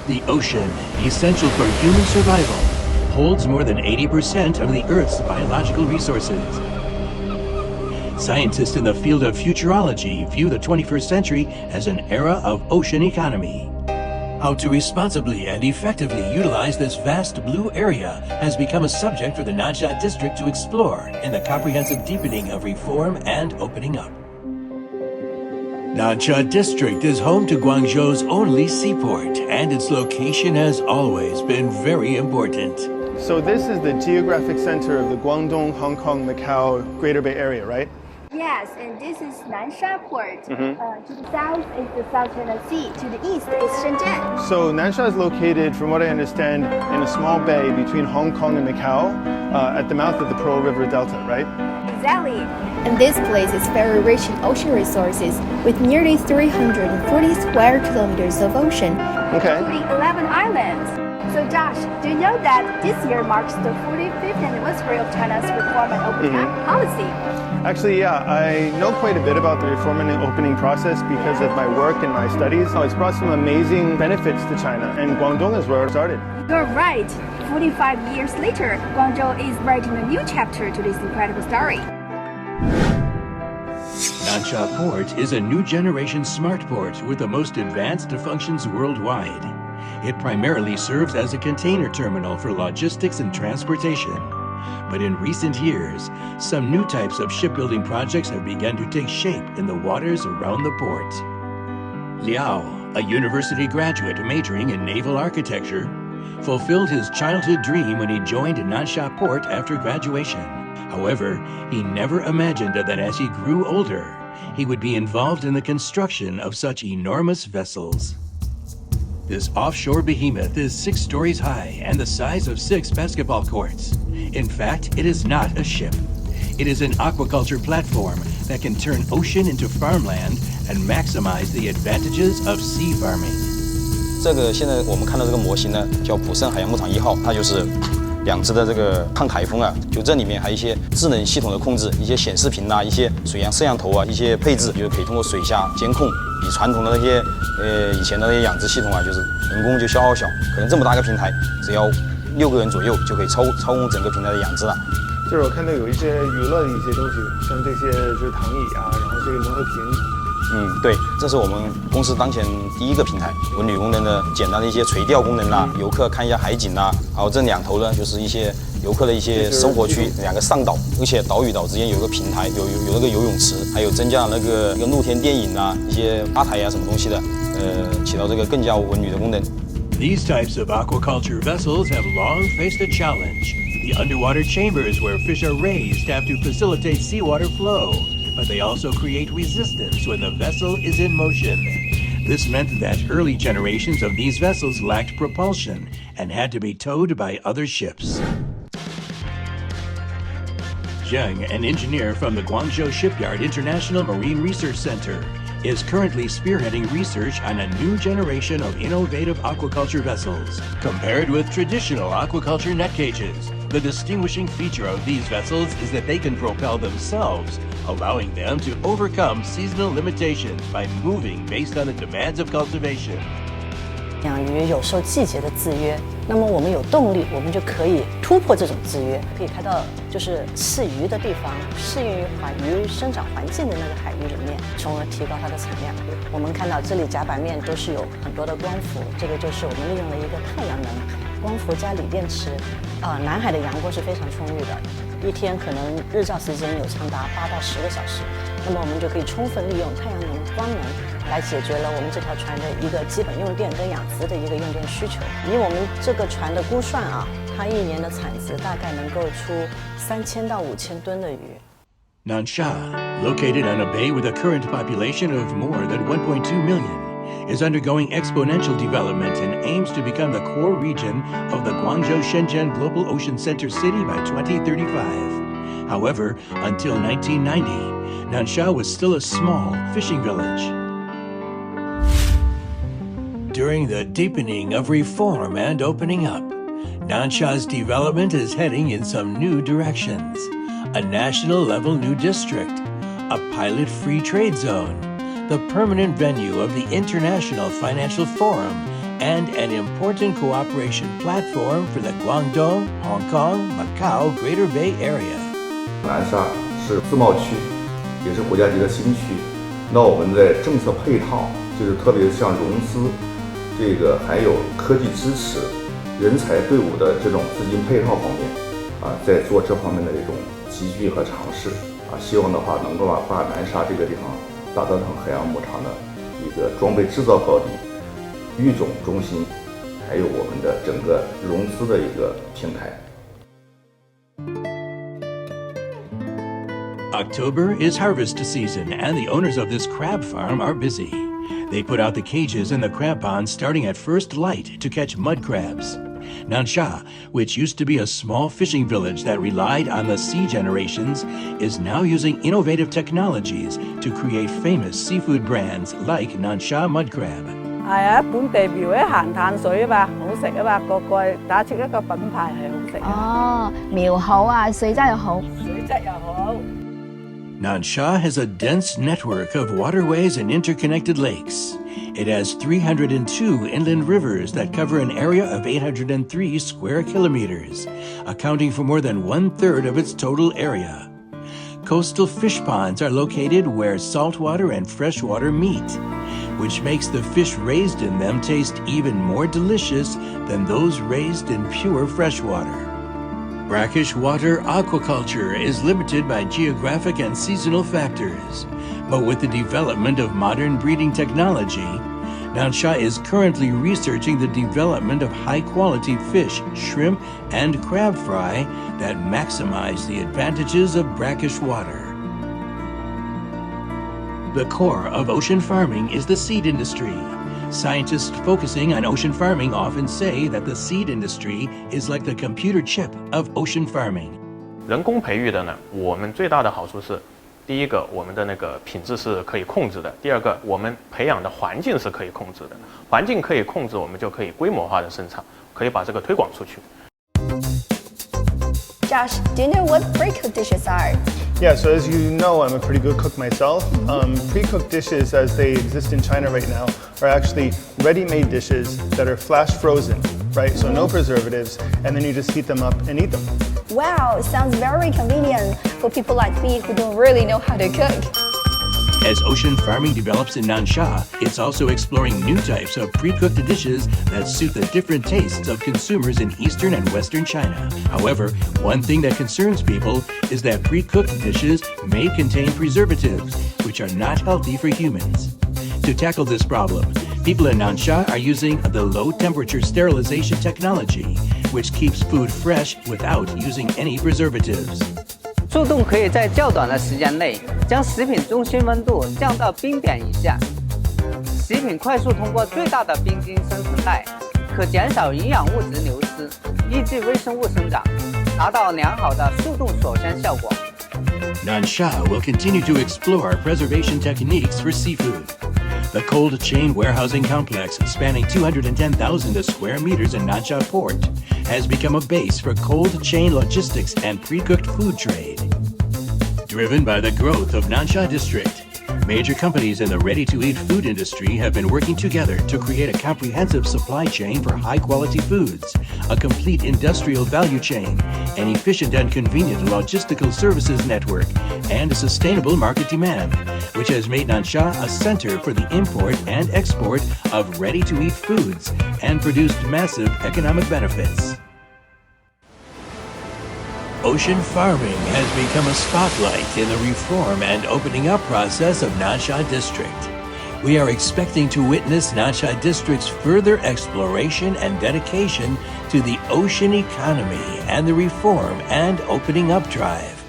The ocean, essential for human survival, holds more than 80% of the Earth's biological resources. Scientists in the field of futurology view the 21st century as an era of ocean economy. How to responsibly and effectively utilize this vast blue area has become a subject for the Nansha District to explore in the comprehensive deepening of reform and opening up. Nansha District is home to Guangzhou's only seaport, and its location has always been very important. So this is the geographic center of the Guangdong-Hong Kong-Macao Greater Bay Area, right? Yes, and this is Nansha Port. To the south is the South China Sea. To the east is Shenzhen. So Nansha is located, from what I understand, in a small bay between Hong Kong and Macau at the mouth of the Pearl River Delta, right? Exactly. And this place is very rich in ocean resources with nearly 340 square kilometers of ocean, including 11 islands. So Josh, do you know that this year marks the 45th anniversary of China's Reform and Opening Up policy? Actually, yeah, I know quite a bit about the reform and opening process because of my work and my studies. It's brought some amazing benefits to China, and Guangdong is where it started. You're right. 45 years later, Guangzhou is writing a new chapter to this incredible story. Nansha Port is a new generation smart port with the most advanced functions worldwide. It primarily serves as a container terminal for logistics and transportation. But in recent years, some new types of shipbuilding projects have begun to take shape in the waters around the port. Liao, a university graduate majoring in naval architecture, fulfilled his childhood dream when he joined Nansha Port after graduation. However, he never imagined that as he grew older, he would be involved in the construction of such enormous vessels. This offshore behemoth is 6 stories high and the size of 6 basketball courts. In fact, it is not a ship. It is an aquaculture platform that can turn ocean into farmland and maximize the advantages of sea farming. 这个现在我们看到这个模型呢，叫普盛海洋牧场1号，它就是2只的这个抗台风啊，就这里面还有一些智能系统的控制，一些显示屏啊，一些水样摄像头啊，一些配置，就是可以通过水下监控，比传统的那些以前的那些养殖系统啊，就是人工就消耗小，可能这么大个平台，只要6个人左右就可以操控整个平台的养殖了。就是我看到有一些娱乐的一些东西，像这些就是躺椅啊，然后这个摩托瓶。对，这是我们公司当前第一个平台，有女工人的简单的一些垂钓功能啦，游客看一下海景啦，还有这2头呢就是一些游客的一些生活区，2个上岛，而且岛与岛之间有一个平台，有那个游泳池，还有增加那个露天电影啊，一些吧台啊什么东西的，起到这个更加文旅的功能。These types of aquaculture vessels have long faced a challenge. The underwater chambers where fish are raised have to facilitate seawater flow, but they also create resistance when the vessel is in motion. This meant that early generations of these vessels lacked propulsion and had to be towed by other ships. Zheng, an engineer from the Guangzhou Shipyard International Marine Research Center, is currently spearheading research on a new generation of innovative aquaculture vessels. Compared with traditional aquaculture net cages, the distinguishing feature of these vessels is that they can propel themselves, allowing them to overcome seasonal limitations by moving based on the demands of cultivation. 养鱼有受季节的制约，那么我们有动力，我们就可以突破这种制约，可以开到就是饲鱼的地方，适应于鱼生长环境的那个海域里面，从而提高它的产量。我们看到这里甲板面都是有很多的光伏，这个就是我们利用了一个太阳能光伏加锂电池。南海的阳光是非常充裕的，一天可能日照时间有长达8到10个小时，那么我们就可以充分利用太阳能光能来解决了我们这条船的一个基本用电跟养殖的一个用电需求。以我们这个船的估算啊，它1年的产值大概能够出3000到5000吨的鱼。Nansha, located on a bay with a current population of more than 1.2 million, is undergoing exponential development and aims to become the core region of the Guangzhou-Shenzhen Global Ocean Center City by 2035. However, until 1990, Nansha was still a small fishing village. During the deepening of reform and opening up, Nansha's development is heading in some new directions. A national-level new district, a pilot free trade zone, the permanent venue of the International Financial Forum, and an important cooperation platform for the Guangdong-Hong Kong-Macao Greater Bay Area. 南沙是自贸区，也是国家级的新区。那我们在政策配套，就是特别像融资，这个还有科技支持、人才队伍的这种资金配套方面，在做这方面的一种集聚和尝试。希望的话能够把南沙这个地方打造成海洋牧场的一个装备制造高地、育种中心，还有我们的整个融资的一个平台。October is harvest season, and the owners of this crab farm are busy. They put out the cages in the crab ponds starting at first light to catch mud crabs. Nansha, which used to be a small fishing village that relied on the sea generations, is now using innovative technologies to create famous seafood brands like Nansha mud crab. 係啊，本地苗嘅鹹淡水啊嘛，好食啊嘛，個打出一個品牌係好食。哦，苗好啊，水質又好。水質又好。Nansha has a dense network of waterways and interconnected lakes. It has 302 inland rivers that cover an area of 803 square kilometers, accounting for more than 1/3 of its total area. Coastal fish ponds are located where saltwater and freshwater meet, which makes the fish raised in them taste even more delicious than those raised in pure freshwater. Brackish water aquaculture is limited by geographic and seasonal factors, but with the development of modern breeding technology, Nansha is currently researching the development of high-quality fish, shrimp, and crab fry that maximize the advantages of brackish water. The core of ocean farming is the seed industry. Scientists focusing on ocean farming often say that the seed industry is like the computer chip of ocean farming. 人工培育的呢，我们最大的好处是，第一个，我们的那个品质是可以控制的；第二个，我们培养的环境是可以控制的。环境可以控制，我们就可以规模化的生产，可以把这个推广出去。Josh, do you know what pre-cooked dishes are? Yeah, so as you know, I'm a pretty good cook myself. Pre-cooked dishes, as they exist in China right now, are actually ready-made dishes that are flash frozen, right? So no preservatives, and then you just heat them up and eat them. Wow, sounds very convenient for people like me who don't really know how to cook. As ocean farming develops in Nansha, it's also exploring new types of pre-cooked dishes that suit the different tastes of consumers in eastern and western China. However, one thing that concerns people is that pre-cooked dishes may contain preservatives, which are not healthy for humans. To tackle this problem, people in Nansha are using the low-temperature sterilization technology, which keeps food fresh without using any preservatives. 速冻可以在较短的时间内将食品中心温度降到冰点以下，食品快速通过最大的冰晶生成带，可减少营养物质流失，抑制微生物生长，达到良好的速冻锁鲜效果。Nansha will continue to explore preservation techniques for seafood. The cold chain warehousing complex, spanning 210,000 square meters in Nansha Port, has become a base for cold chain logistics and pre-cooked food trade. Driven by the growth of Nansha District, major companies in the ready-to-eat food industry have been working together to create a comprehensive supply chain for high-quality foods, a complete industrial value chain, an efficient and convenient logistical services network, and a sustainable market demand, which has made Nansha a center for the import and export of ready-to-eat foods and produced massive economic benefits. Ocean farming has become a spotlight in the reform and opening up process of Nansha District. We are expecting to witness Nansha District's further exploration and dedication to the ocean economy and the reform and opening up drive.